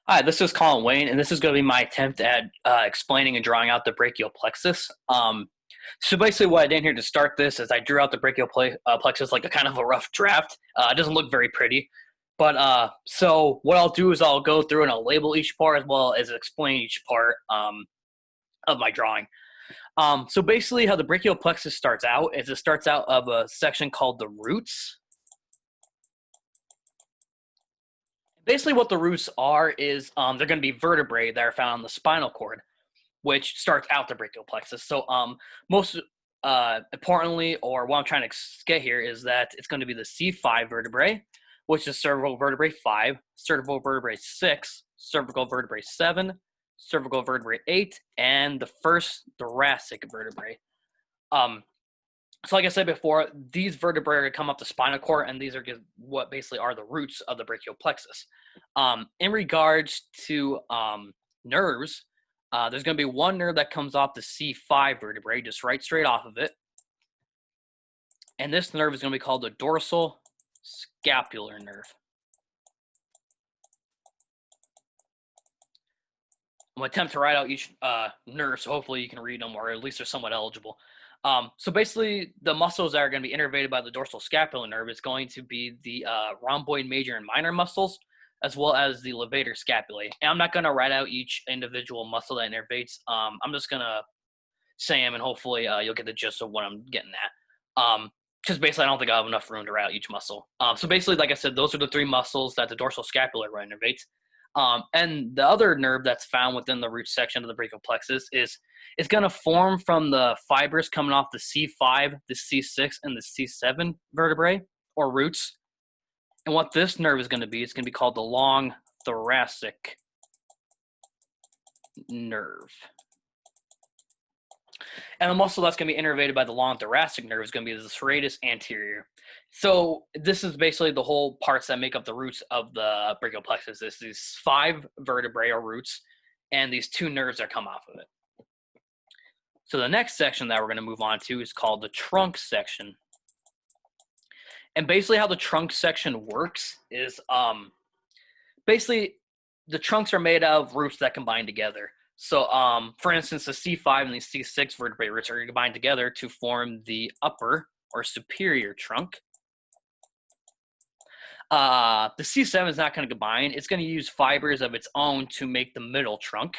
Hi, this is Colin Wayne, and this is going to be my attempt at explaining and drawing out the brachial plexus. So basically, what I did here to start this is I drew out the plexus like a kind of a rough draft. It doesn't look very pretty, but so what I'll do is I'll go through and I'll label each part as well as explain each part of my drawing. So basically, how the brachial plexus starts out is it starts out of a section called the roots. Basically, what the roots are is they're going to be vertebrae that are found on the spinal cord, which starts out the brachial plexus. So most importantly, or what I'm trying to get here is that it's going to be the C5 vertebrae, which is cervical vertebrae 5, cervical vertebrae 6, cervical vertebrae 7, cervical vertebrae 8, and the first thoracic vertebrae. So like I said before, these vertebrae are going to come up the spinal cord, and these are what basically are the roots of the brachial plexus. In regards to nerves, there's going to be one nerve that comes off the C5 vertebrae, just right straight off of it. And this nerve is going to be called the dorsal scapular nerve. I'm going to attempt to write out each nerve, so hopefully you can read them, or at least they're somewhat eligible. So basically, the muscles that are going to be innervated by the dorsal scapular nerve is going to be the rhomboid major and minor muscles, as well as the levator scapulae. And I'm not going to write out each individual muscle that innervates. I'm just going to say them, and hopefully you'll get the gist of what I'm getting at. Because basically, I don't think I have enough room to write out each muscle. So basically, like I said, those are the three muscles that the dorsal scapular innervates. And the other nerve that's found within the root section of the brachial plexus is it's going to form from the fibers coming off the C5, the C6, and the C7 vertebrae or roots. And what this nerve is going to be, it's going to be called the long thoracic nerve. And the muscle that's going to be innervated by the long thoracic nerve is going to be the serratus anterior. So this is basically the whole parts that make up the roots of the brachial plexus. There's these 5 vertebrae or roots, and these 2 nerves that come off of it. So the next section that we're going to move on to is called the trunk section. And basically how the trunk section works is basically the trunks are made out of roots that combine together. So for instance, the C5 and the C6 vertebrae roots are combined together to form the upper or superior trunk. The C7 is not going to combine. It's going to use fibers of its own to make the middle trunk.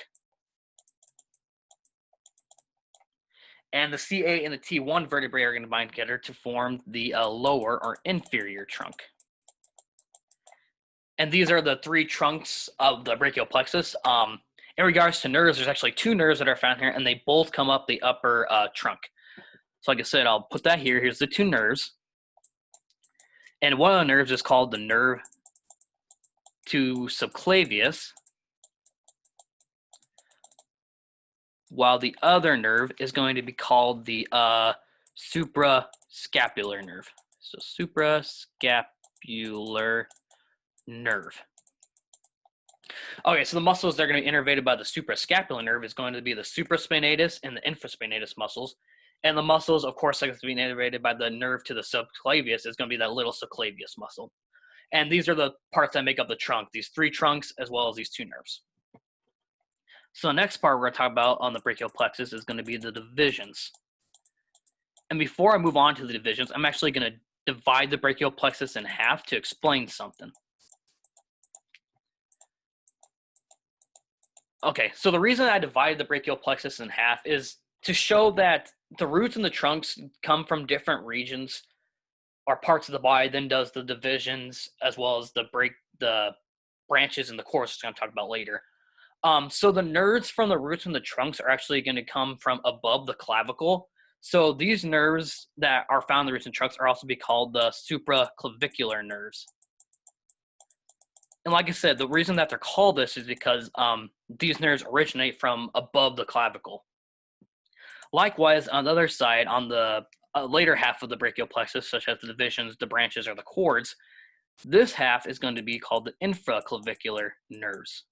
And the C8 and the T1 vertebrae are going to bind together to form the lower or inferior trunk. And these are the 3 trunks of the brachial plexus. In regards to nerves, there's actually 2 nerves that are found here, and they both come up the upper trunk. So like I said, I'll put that here. Here's the 2 nerves. And one of the nerves is called the nerve to subclavius, while the other nerve is going to be called the suprascapular nerve. So suprascapular nerve. Okay, so the muscles that are going to be innervated by the suprascapular nerve is going to be the supraspinatus and the infraspinatus muscles. And the muscles, of course, that are being innervated by the nerve to the subclavius is going to be that little subclavius muscle. And these are the parts that make up the trunk, these 3 trunks as well as these 2 nerves. So the next part we're going to talk about on the brachial plexus is going to be the divisions. And before I move on to the divisions, I'm actually going to divide the brachial plexus in half to explain something. Okay, so the reason I divided the brachial plexus in half is to show that the roots and the trunks come from different regions or parts of the body than does the divisions, as well as the branches and the cores, which I'm going to talk about later. So the nerves from the roots and the trunks are actually going to come from above the clavicle. So these nerves that are found in the roots and trunks are also be called the supraclavicular nerves. And like I said, the reason that they're called this is because these nerves originate from above the clavicle. Likewise, on the other side, on the later half of the brachial plexus, such as the divisions, the branches, or the cords, this half is going to be called the infraclavicular nerves.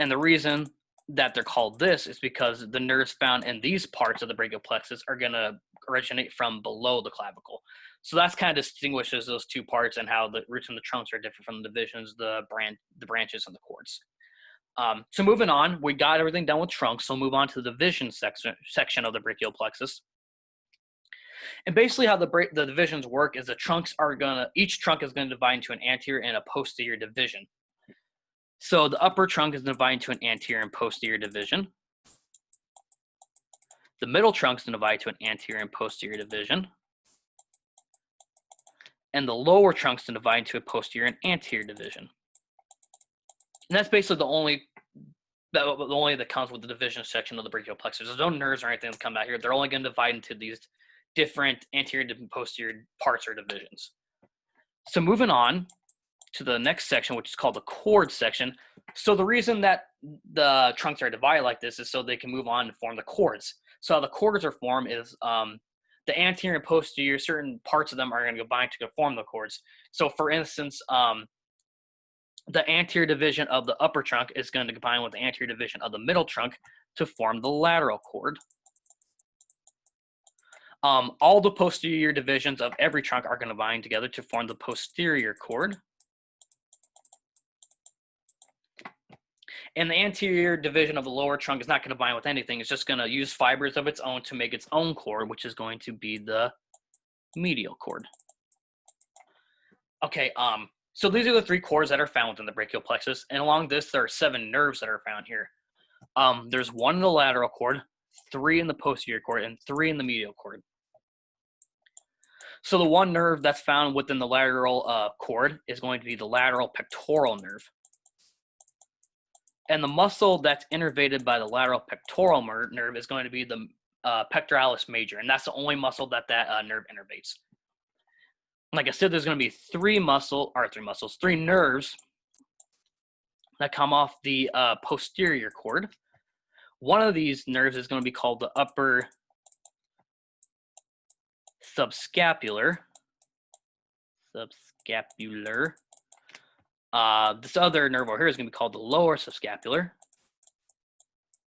And the reason that they're called this is because the nerves found in these parts of the brachial plexus are going to originate from below the clavicle. So that's kind of distinguishes those two parts and how the roots and the trunks are different from the divisions, the branches, and the cords. So moving on, we got everything done with trunks. So we'll move on to the division section of the brachial plexus. And basically how the divisions work is each trunk is gonna divide into an anterior and a posterior division. So the upper trunk is divided into an anterior and posterior division. The middle trunk is divided to an anterior and posterior division. And the lower trunk is divided into a posterior and anterior division. And that's basically the only that comes with the division section of the brachial plexus. There's no nerves or anything that come out here. They're only going to divide into these different anterior and posterior parts or divisions. So moving on to the next section, which is called the cord section. So the reason that the trunks are divided like this is so they can move on and form the cords. So how the cords are formed is the anterior and posterior, certain parts of them are going to combine to form the cords. So for instance, the anterior division of the upper trunk is going to combine with the anterior division of the middle trunk to form the lateral cord. All the posterior divisions of every trunk are going to bind together to form the posterior cord. And the anterior division of the lower trunk is not going to bind with anything. It's just going to use fibers of its own to make its own cord, which is going to be the medial cord. Okay, so these are the three cords that are found within the brachial plexus. And along this, there are 7 nerves that are found here. There's 1 in the lateral cord, 3 in the posterior cord, and 3 in the medial cord. So the one nerve that's found within the lateral cord is going to be the lateral pectoral nerve. And the muscle that's innervated by the lateral pectoral nerve is going to be the pectoralis major. And that's the only muscle that nerve innervates. Like I said, there's going to be 3 nerves that come off the posterior cord. One of these nerves is going to be called the upper subscapular. This other nerve over here is going to be called the lower subscapular.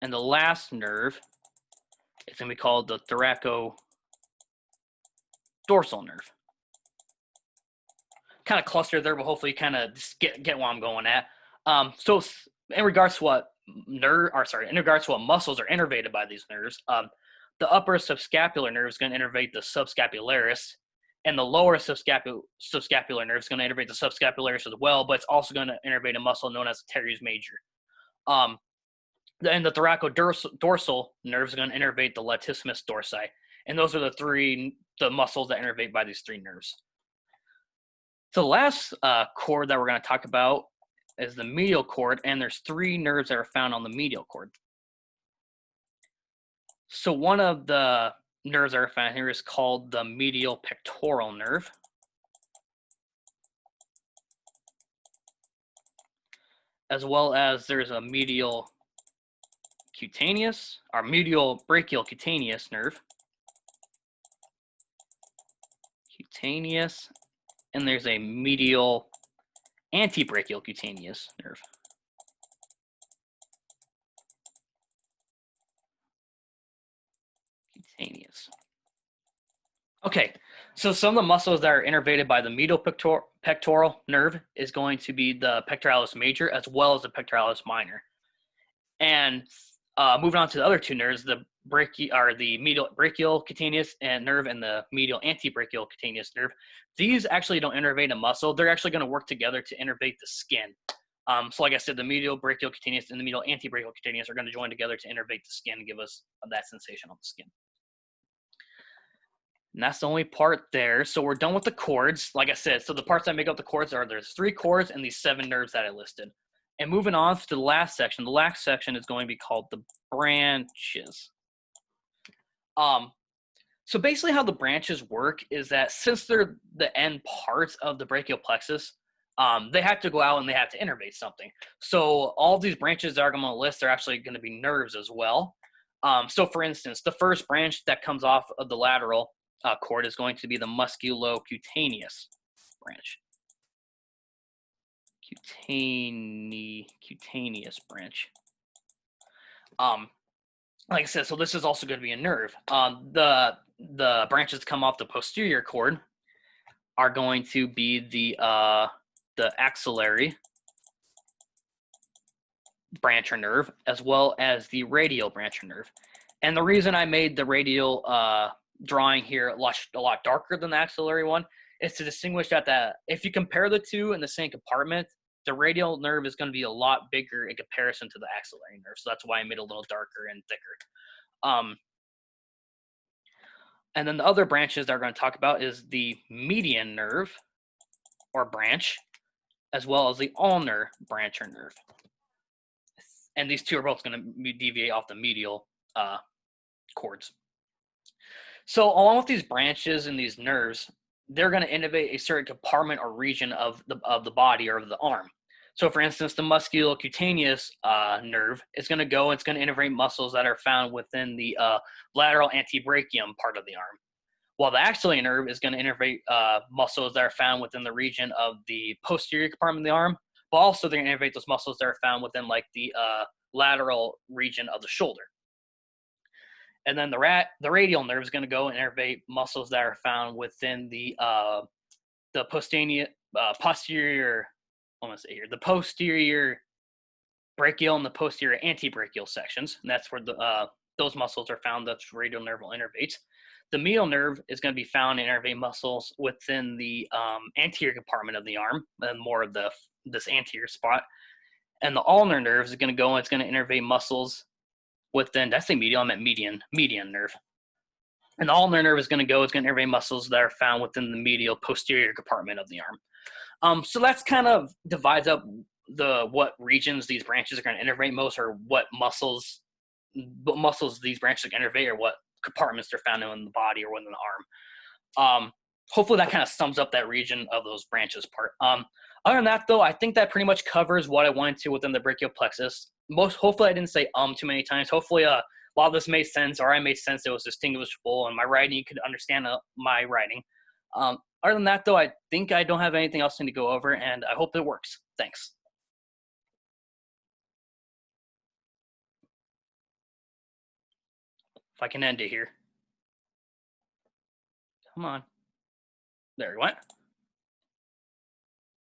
And the last nerve is going to be called the thoracodorsal nerve. Kind of clustered there, but hopefully you kind of just get what I'm going at. So in regards to what muscles are innervated by these nerves, the upper subscapular nerve is going to innervate the subscapularis, and the lower subscapular nerve is going to innervate the subscapularis as well, but it's also going to innervate a muscle known as the teres major. And the thoracodorsal nerve is going to innervate the latissimus dorsi, and those are the muscles that innervate by these 3 nerves. So the last cord that we're going to talk about is the medial cord, and there's 3 nerves that are found on the medial cord. So one of the nerves that are found here is called the medial pectoral nerve. As well as there's a medial brachial cutaneous nerve. And there's a medial antebrachial cutaneous nerve. Okay, so some of the muscles that are innervated by the medial pectoral nerve is going to be the pectoralis major as well as the pectoralis minor. And moving on to the other 2 nerves, the medial brachial cutaneous nerve and the medial antebrachial cutaneous nerve. These actually don't innervate a muscle. They're actually going to work together to innervate the skin. So like I said, the medial brachial cutaneous and the medial antebrachial cutaneous are going to join together to innervate the skin and give us that sensation on the skin. And that's the only part there. So we're done with the cords. Like I said, so the parts that make up the cords there's 3 cords and these 7 nerves that I listed. And moving on to the last section. The last section is going to be called the branches. So basically how the branches work is that since they're the end parts of the brachial plexus, they have to go out and they have to innervate something. So all these branches that I'm going to list are actually going to be nerves as well. So for instance, the first branch that comes off of the lateral cord is going to be the musculocutaneous branch. Cutaneous branch. Like I said, so this is also going to be a nerve. The branches come off the posterior cord are going to be the axillary branch or nerve, as well as the radial branch or nerve. And the reason I made the radial drawing here a lot darker than the axillary one is to distinguish that if you compare the two in the same compartment, the radial nerve is going to be a lot bigger in comparison to the axillary nerve. So that's why I made it a little darker and thicker. And then the other branches that we're going to talk about is the median nerve or branch, as well as the ulnar branch or nerve. And these two are both going to deviate off the medial cords. So along with these branches and these nerves, they're going to innervate a certain compartment or region of the body or of the arm. So for instance, the musculocutaneous nerve is going to go, it's going to innervate muscles that are found within the lateral antebrachium part of the arm. While the axillary nerve is going to innervate muscles that are found within the region of the posterior compartment of the arm, but also they're going to innervate those muscles that are found within like the lateral region of the shoulder. And then the radial nerve is going to go and innervate muscles that are found within the posterior, the posterior brachial and the posterior antebrachial sections. And that's where those muscles are found. That's radial nerve will innervate. The medial nerve is going to be found in innervate muscles within the anterior compartment of the arm, and more of this anterior spot. And the ulnar nerve is going to go and it's going to innervate muscles within, did I say medial? I meant median nerve. And the ulnar nerve is going to go, it's going to innervate muscles that are found within the medial posterior compartment of the arm. So that's kind of divides up what regions these branches are going to innervate most, or what muscles these branches are going to innervate, or what compartments they're found in the body or within the arm. Hopefully that kind of sums up that region of those branches part. Other than that, though, I think that pretty much covers what I wanted to within the brachial plexus. Hopefully I didn't say too many times. Hopefully a lot of this made sense, or I made sense. It was distinguishable, and my writing, you could understand my writing. Other than that, though, I think I don't have anything else to go over, and I hope it works. Thanks. If I can end it here. Come on. There we went.